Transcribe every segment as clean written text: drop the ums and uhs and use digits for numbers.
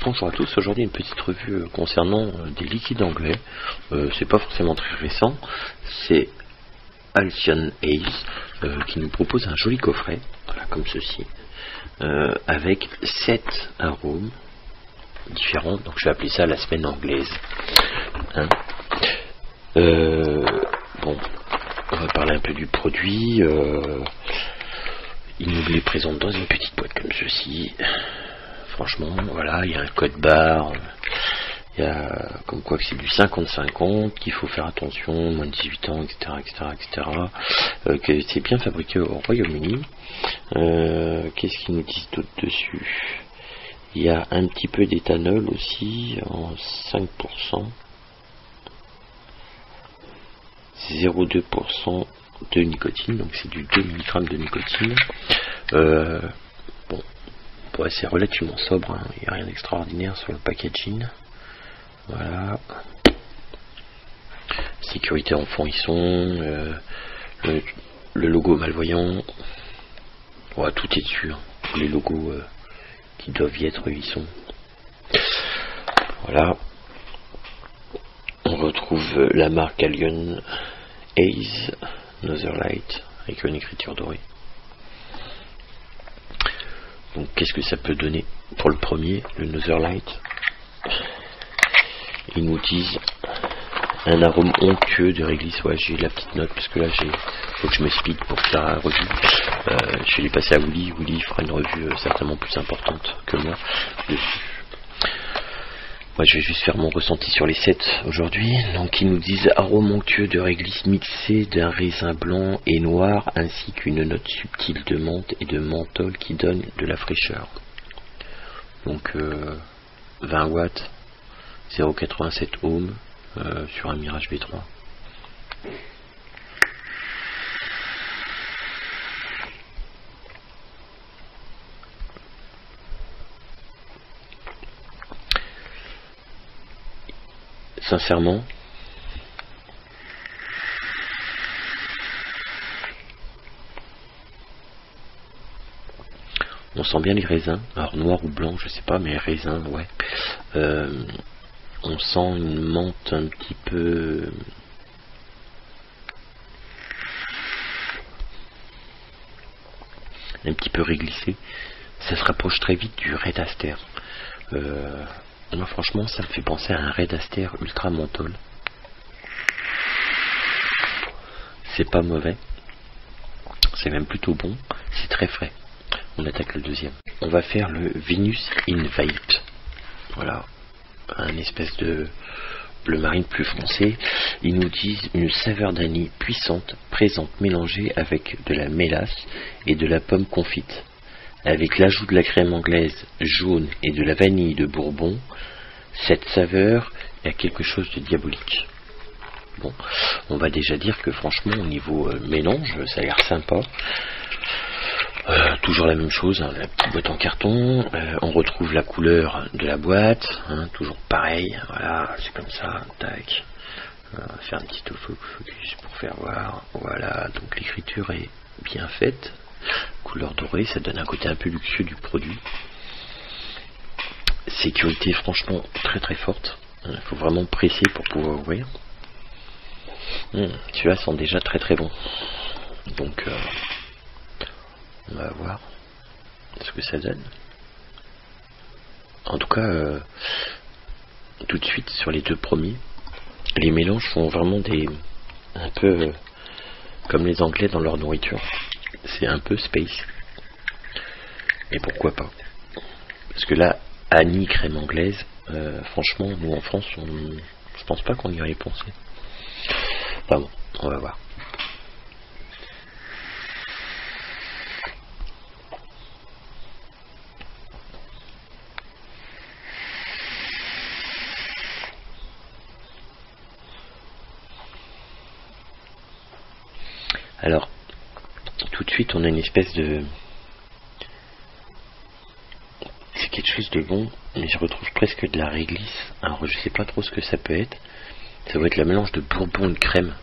Bonjour à tous, aujourd'hui une petite revue concernant des liquides anglais. C'est pas forcément très récent, c'est Halcyon Haze qui nous propose un joli coffret, voilà, comme ceci, avec 7 arômes différents, donc je vais appeler ça la semaine anglaise. Hein. Bon, on va parler un peu du produit. Il nous les présente dans une petite boîte comme ceci. Franchement, voilà, il y a un code barre, il y a comme quoi que c'est du 50-50, qu'il faut faire attention, moins de 18 ans, etc., que c'est bien fabriqué au Royaume-Uni. Qu'est-ce qu'ils nous disent d'autre dessus? Il y a un petit peu d'éthanol aussi, en 5%, 0,2% de nicotine, donc c'est du 2 mg de nicotine. Bon. Ouais, c'est relativement sobre, hein. Il n'y a rien d'extraordinaire sur le packaging. Voilà. Sécurité enfant, ils sont. Le logo malvoyant. Ouais, tout est dessus. Hein. Tous les logos qui doivent y être, ils sont. Voilà. On retrouve la marque Halcyon Haze, Northern Light, avec une écriture dorée. Donc qu'est-ce que ça peut donner pour le premier, le Northern Light? Ils nous disent un arôme onctueux de réglisse. Ouais, j'ai la petite note parce que là faut que je me speed pour faire la revue. Je vais les passer à Willy. Willy fera une revue certainement plus importante que moi dessus. Moi je vais juste faire mon ressenti sur les 7 aujourd'hui. Donc ils nous disent arôme onctueux de réglisse mixé d'un raisin blanc et noir ainsi qu'une note subtile de menthe et de menthol qui donne de la fraîcheur. Donc 20 watts, 0,87 ohms sur un Mirage V3. Sincèrement, on sent bien les raisins, alors noir ou blanc, je sais pas, mais raisins, ouais. On sent une menthe un petit peu réglissée. Ça se rapproche très vite du Red Aster. Moi franchement ça me fait penser à un Red Aster ultra menthol. C'est pas mauvais, c'est même plutôt bon, c'est très frais. On attaque le deuxième. On va faire le Venus in Vape. Voilà, un espèce de bleu marine plus foncé. Ils nous disent une saveur d'anis puissante, présente mélangée avec de la mélasse et de la pomme confite. Avec l'ajout de la crème anglaise jaune et de la vanille de Bourbon, cette saveur a quelque chose de diabolique. Bon, on va déjà dire que franchement au niveau mélange, ça a l'air sympa. Toujours la même chose, hein, la petite boîte en carton. On retrouve la couleur de la boîte, hein, toujours pareil. Voilà, c'est comme ça. Tac. On va faire un petit focus pour faire voir. Voilà, donc l'écriture est bien faite. Couleur dorée, ça donne un côté un peu luxueux du produit. Sécurité franchement très très forte. Il faut vraiment presser pour pouvoir ouvrir. Celui-là sent déjà très très bon. Donc on va voir ce que ça donne. En tout cas, tout de suite sur les deux premiers, les mélanges font vraiment un peu comme les Anglais dans leur nourriture. C'est un peu space. Et pourquoi pas? Parce que là, Annie crème anglaise, franchement, nous en France, je pense pas qu'on y aurait pensé. Enfin bon, on va voir. Alors, tout de suite, on a une espèce de... C'est quelque chose de bon, mais je retrouve presque de la réglisse. Alors, je sais pas trop ce que ça peut être. Ça va être le mélange de bourbon et de crème.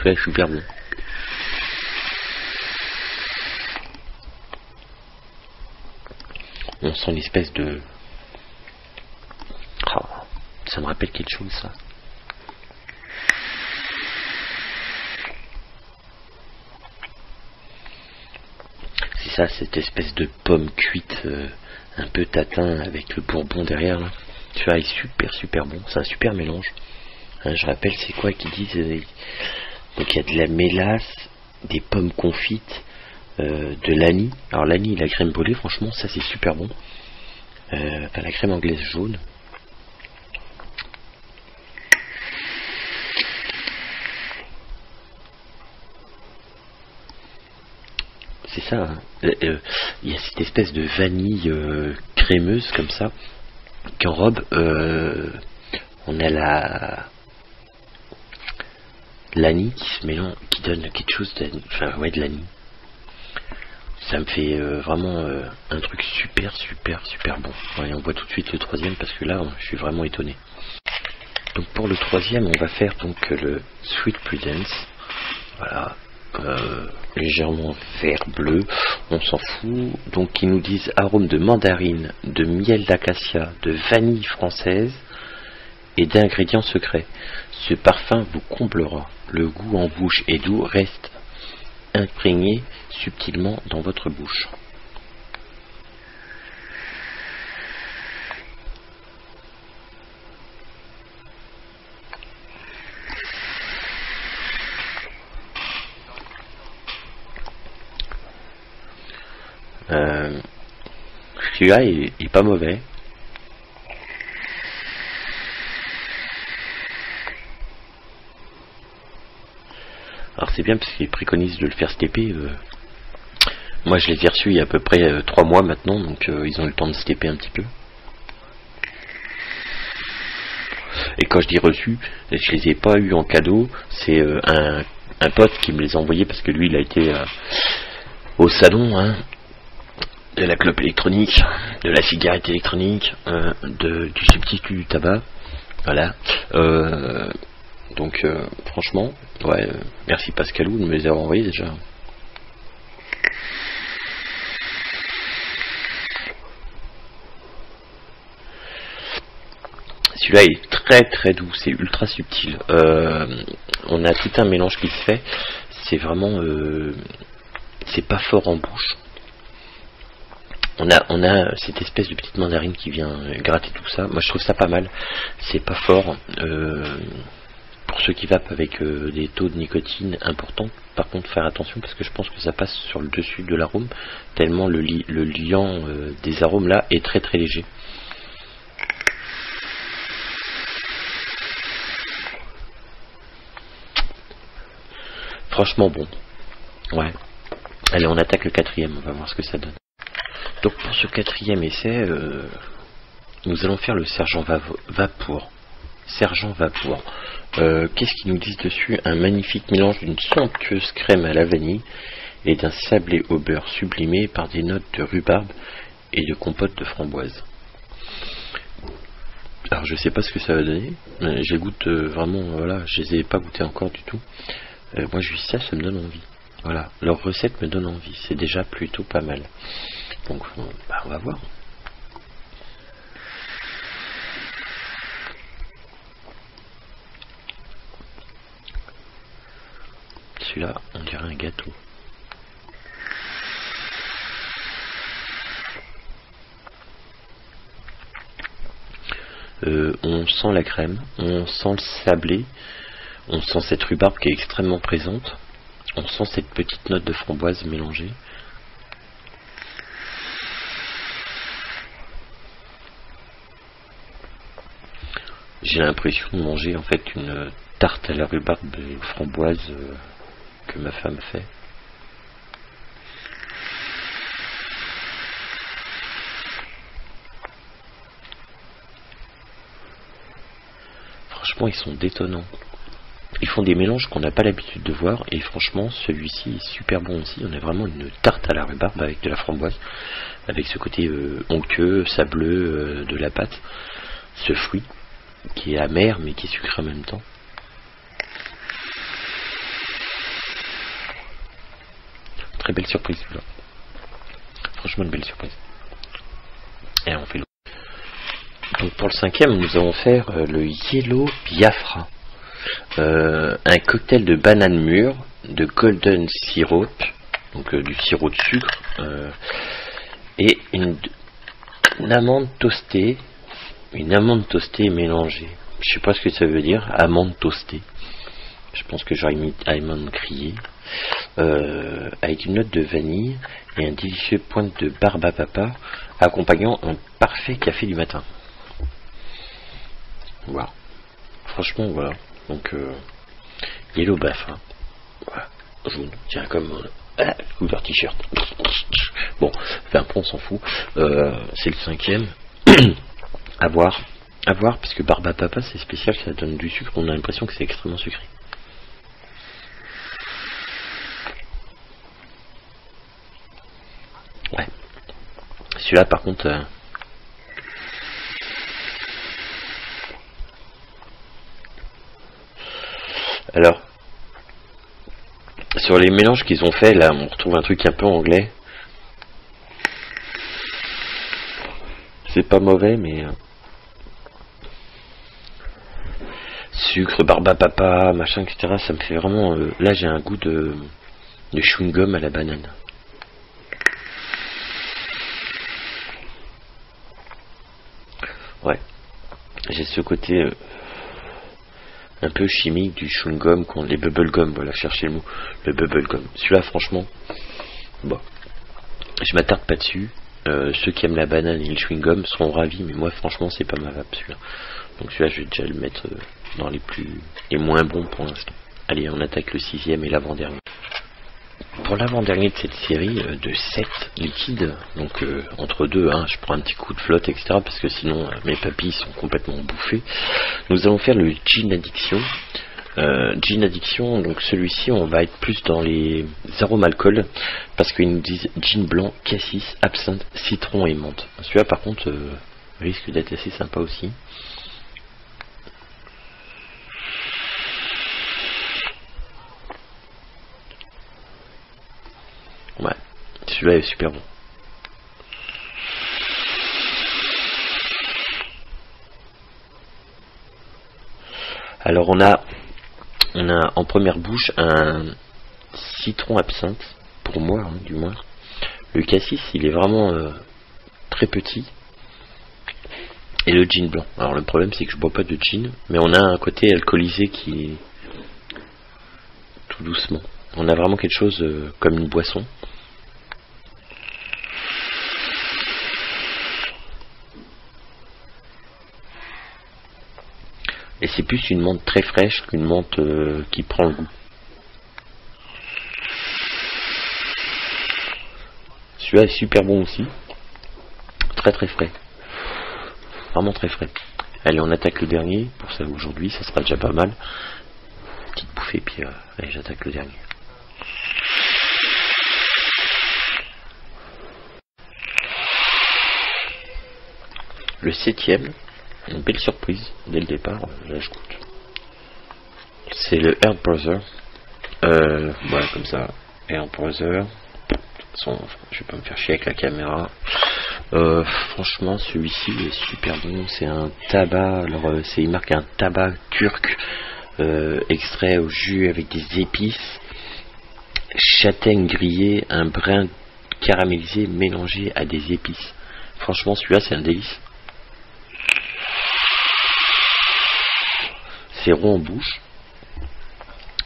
C'est super bon. On sent l'espèce de Ça me rappelle quelque chose, ça. C'est ça, cette espèce de pomme cuite un peu tatin avec le bourbon derrière là. Tu vois, il est super bon. C'est un super mélange. Hein, je rappelle, c'est quoi qu'ils disent donc il y a de la mélasse, des pommes confites, de l'anis. Alors l'anis et la crème brûlée, franchement, ça c'est super bon. Enfin, la crème anglaise jaune. C'est ça, hein. Il y a cette espèce de vanille crémeuse comme ça, qui enrobe. On a l'anis qui se mélange, qui donne quelque chose de l'anis. Ça me fait vraiment un truc super bon. Ouais, on voit tout de suite le troisième parce que là, je suis vraiment étonné. Donc pour le troisième, on va faire donc le Sweet Prudence. Voilà. Légèrement vert bleu, on s'en fout. Donc ils nous disent arôme de mandarine, de miel d'acacia, de vanille française et d'ingrédients secrets. Ce parfum vous comblera. Le goût en bouche est doux, reste imprégné subtilement dans votre bouche. Celui-là est pas mauvais. Alors c'est bien parce qu'ils préconisent de le faire stepper. Moi je les ai reçus il y a à peu près 3 mois maintenant, donc ils ont eu le temps de stepper un petit peu. Et quand je dis reçus, je les ai pas eu en cadeau. C'est un pote qui me les a envoyés parce que lui il a été au salon, hein, de la clope électronique, de la cigarette électronique, du substitut du tabac. Voilà. Donc franchement, ouais, merci Pascalou de me les avoir envoyés déjà. Celui-là est très doux, c'est ultra subtil. On a tout un mélange qui se fait. C'est vraiment, c'est pas fort en bouche. On a cette espèce de petite mandarine qui vient gratter tout ça. Moi je trouve ça pas mal. C'est pas fort. Pour ceux qui vapent avec des taux de nicotine importants, par contre faire attention parce que je pense que ça passe sur le dessus de l'arôme, tellement le liant des arômes là est très léger. Franchement bon. Ouais. Allez, on attaque le quatrième, on va voir ce que ça donne. Donc pour ce quatrième essai, nous allons faire le Sergent Vapour. Sergent Vapour. Qu'est-ce qu'ils nous disent dessus? Un magnifique mélange d'une somptueuse crème à la vanille et d'un sablé au beurre sublimé par des notes de rhubarbe et de compote de framboise. Alors je sais pas ce que ça va donner. Je goûte vraiment, voilà, je les ai pas goûtés encore du tout. Moi juste ça me donne envie. Voilà, leur recette me donne envie. C'est déjà plutôt pas mal. Donc on va voir. Celui-là, on dirait un gâteau. On sent la crème, on sent le sablé, on sent cette rhubarbe qui est extrêmement présente, on sent cette petite note de framboise mélangée. J'ai l'impression de manger en fait une tarte à la rhubarbe et aux framboises que ma femme fait. Franchement, ils sont détonnants. Ils font des mélanges qu'on n'a pas l'habitude de voir et franchement, celui-ci est super bon aussi. On a vraiment une tarte à la rhubarbe avec de la framboise, avec ce côté onctueux, sableux de la pâte, ce fruit qui est amer mais qui est sucré en même temps. Très belle surprise là. Franchement une belle surprise. Et on fait l'autre. Donc pour le cinquième, nous allons faire le Yellow Biafra. Un cocktail de banane mûre, de golden syrup, donc du sirop de sucre, et une amande toastée. Une amande toastée mélangée. Je sais pas ce que ça veut dire, amande toastée. Je pense que j'aurais mis amande grillée. Avec une note de vanille et un délicieux pointe de barbe à papa, accompagnant un parfait café du matin. Voilà. Franchement, voilà. Donc, Yellow Biafra. Voilà. Jaune. Tiens, comme couleur t-shirt. Bon, enfin, on s'en fout. C'est le cinquième. À voir, parce que barbe à papa c'est spécial, ça donne du sucre, on a l'impression que c'est extrêmement sucré. Ouais. Celui-là par contre... Alors, sur les mélanges qu'ils ont fait, là on retrouve un truc un peu anglais. C'est pas mauvais, mais... sucre, barbe à papa, machin, etc. Ça me fait vraiment... là, j'ai un goût de chewing-gum à la banane. Ouais. J'ai ce côté... un peu chimique du chewing-gum, les bubble-gum, voilà, cherchez le mot. Le bubble-gum. Celui-là, franchement... bon. Je m'attarde pas dessus. Ceux qui aiment la banane et le chewing-gum seront ravis, mais moi franchement c'est pas ma vape celui-là. Donc celui-là je vais déjà le mettre dans les moins bons pour l'instant. Allez, on attaque le sixième et l'avant-dernier. Pour l'avant-dernier de cette série de 7 liquides, donc entre deux, je prends un petit coup de flotte, etc. parce que sinon mes papilles sont complètement bouffées. Nous allons faire le Gin Addiction. Gin Addiction, donc celui-ci on va être plus dans les arômes alcool parce qu'ils nous disent gin blanc, cassis, absinthe, citron et menthe. Celui-là par contre risque d'être assez sympa aussi. Ouais, celui-là est super bon. Alors on a en première bouche un citron absinthe, pour moi du moins. Le cassis il est vraiment très petit. Et le gin blanc. Alors le problème c'est que je bois pas de gin, mais on a un côté alcoolisé qui est tout doucement. On a vraiment quelque chose comme une boisson. Et c'est plus une menthe très fraîche qu'une menthe qui prend le goût. Celui-là est super bon aussi. Très très frais. Vraiment très frais. Allez, on attaque le dernier. Pour ça aujourd'hui, ça sera déjà pas mal. Petite bouffée, puis allez, j'attaque le dernier. Le septième. Une belle surprise dès le départ, là je goûte. C'est le Herb Brother. Voilà comme ça. Herb Brother. De toute façon, je vais pas me faire chier avec la caméra. Franchement, celui-ci est super bon. C'est un tabac. Alors, il marque un tabac turc extrait au jus avec des épices, châtaigne grillée, un brin caramélisé mélangé à des épices. Franchement, celui-là, c'est un délice. C'est rond en bouche,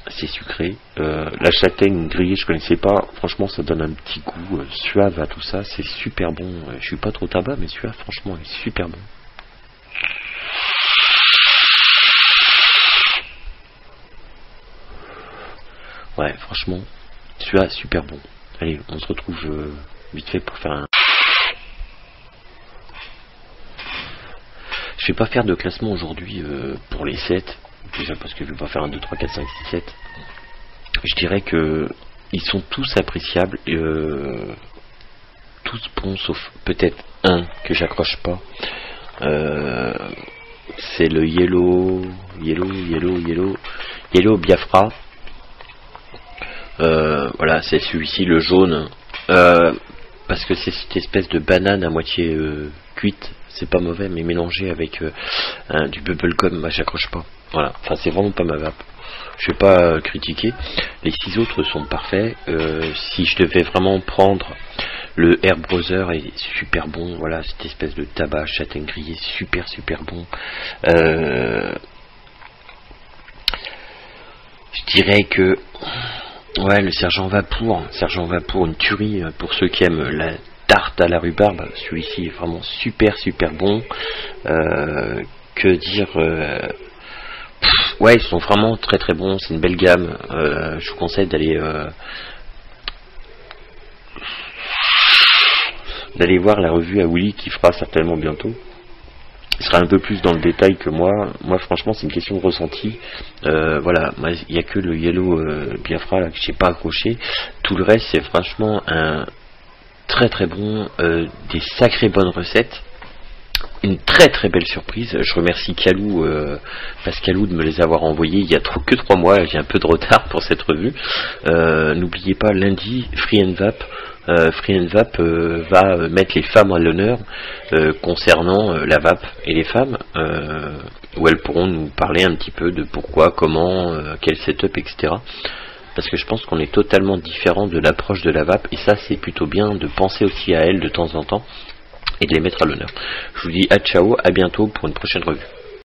c'est sucré. La châtaigne grillée, je connaissais pas. Franchement, ça donne un petit goût suave à tout ça. C'est super bon. Je suis pas trop tabac, mais celui-là, franchement, il est super bon. Ouais, franchement, celui-là, super bon. Allez, on se retrouve vite fait pour faire un... Je vais pas faire de classement aujourd'hui pour les 7. Déjà parce que je vais pas faire un 2, 3, 4, 5, 6, 7. Je dirais que ils sont tous appréciables. Tous bons sauf peut-être un que j'accroche pas. C'est le Yellow Biafra. Voilà, c'est celui-ci, le jaune. Parce que c'est cette espèce de banane à moitié cuite c'est pas mauvais, mais mélangé avec du bubblegum, bah, j'accroche pas. Voilà, enfin c'est vraiment pas ma vape. Je vais pas critiquer. Les 6 autres sont parfaits. Si je devais vraiment prendre le Air Brother est super bon. Voilà, cette espèce de tabac châtaigne grillé, super bon. Je dirais que ouais, le Sergent Vapour, une tuerie pour ceux qui aiment la tarte à la rhubarbe. Celui-ci est vraiment super bon. Que dire ouais, ils sont vraiment très bons. C'est une belle gamme. Je vous conseille d'aller voir la revue à Willy qui fera certainement bientôt. Il sera un peu plus dans le détail que moi. Moi, franchement, c'est une question de ressenti. Voilà, il n'y a que le Yellow Biafra là que j'ai pas accroché. Tout le reste, c'est franchement un très bon, des sacrées bonnes recettes. Une très belle surprise. Je remercie Calou, Pascalou de me les avoir envoyés il y a que 3 mois. J'ai un peu de retard pour cette revue. N'oubliez pas, lundi, Free and Vape. Va mettre les femmes à l'honneur concernant la vape et les femmes, où elles pourront nous parler un petit peu de pourquoi, comment, quel setup, etc. Parce que je pense qu'on est totalement différent de l'approche de la vape, et ça c'est plutôt bien de penser aussi à elles de temps en temps et de les mettre à l'honneur. Je vous dis à ciao, à bientôt pour une prochaine revue.